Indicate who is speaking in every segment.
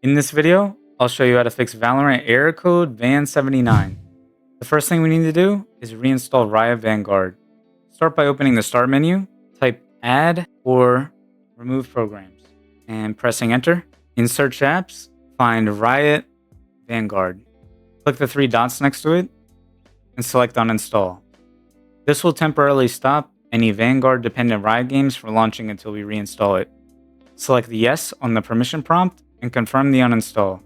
Speaker 1: In this video, I'll show you how to fix Valorant error code VAN79. The first thing we need to do is reinstall Riot Vanguard. Start by opening the Start menu, type Add or Remove Programs, and pressing Enter. In Search Apps, find Riot Vanguard. Click the three dots next to it and select Uninstall. This will temporarily stop any Vanguard-dependent Riot games from launching until we reinstall it. Select Yes on the permission prompt and confirm the uninstall.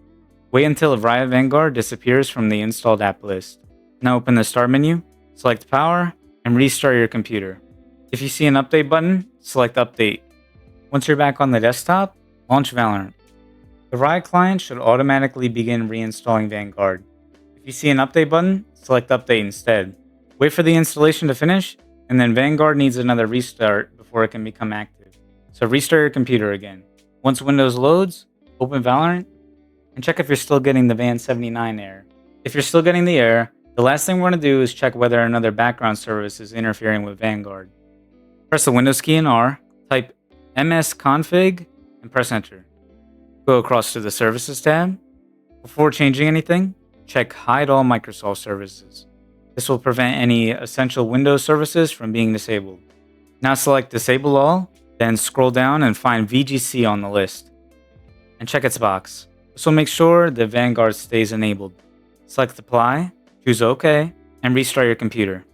Speaker 1: Wait until Riot Vanguard disappears from the installed app list. Now open the Start menu, select Power, and restart your computer. If you see an Update button, select Update. Once you're back on the desktop, launch Valorant. The Riot Client should automatically begin reinstalling Vanguard. If you see an Update button, select Update instead. Wait for the installation to finish, and then Vanguard needs another restart before it can become active. So restart your computer again. Once Windows loads, open Valorant, and check if you're still getting the VAN79 error. If you're still getting the error, the last thing we're going to do is check whether another background service is interfering with Vanguard. Press the Windows key in R, type msconfig, and press Enter. Go across to the Services tab. Before changing anything, check Hide All Microsoft Services. This will prevent any essential Windows services from being disabled. Now select Disable All, then scroll down and find VGC on the list, and check its box. This will make sure that Vanguard stays enabled. Select Apply, choose OK, and restart your computer.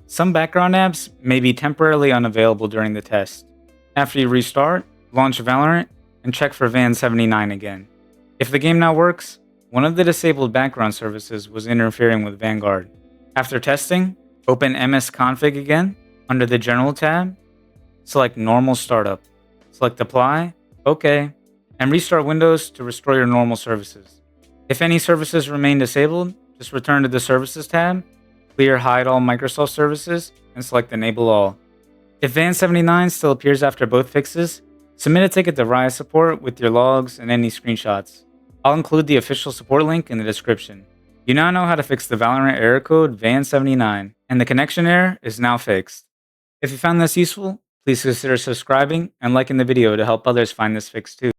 Speaker 1: Some background apps may be temporarily unavailable during the test. After you restart, launch Valorant and check for VAN79 again. If the game now works, one of the disabled background services was interfering with Vanguard. After testing, open msconfig again under the General tab, select Normal Startup, select Apply, OK, and restart Windows to restore your normal services. If any services remain disabled, just return to the Services tab, clear Hide All Microsoft Services, and select Enable All. If VAN79 still appears after both fixes, submit a ticket to Riot Support with your logs and any screenshots. I'll include the official support link in the description. You now know how to fix the Valorant error code VAN79, and the connection error is now fixed. If you found this useful, please consider subscribing and liking the video to help others find this fix too.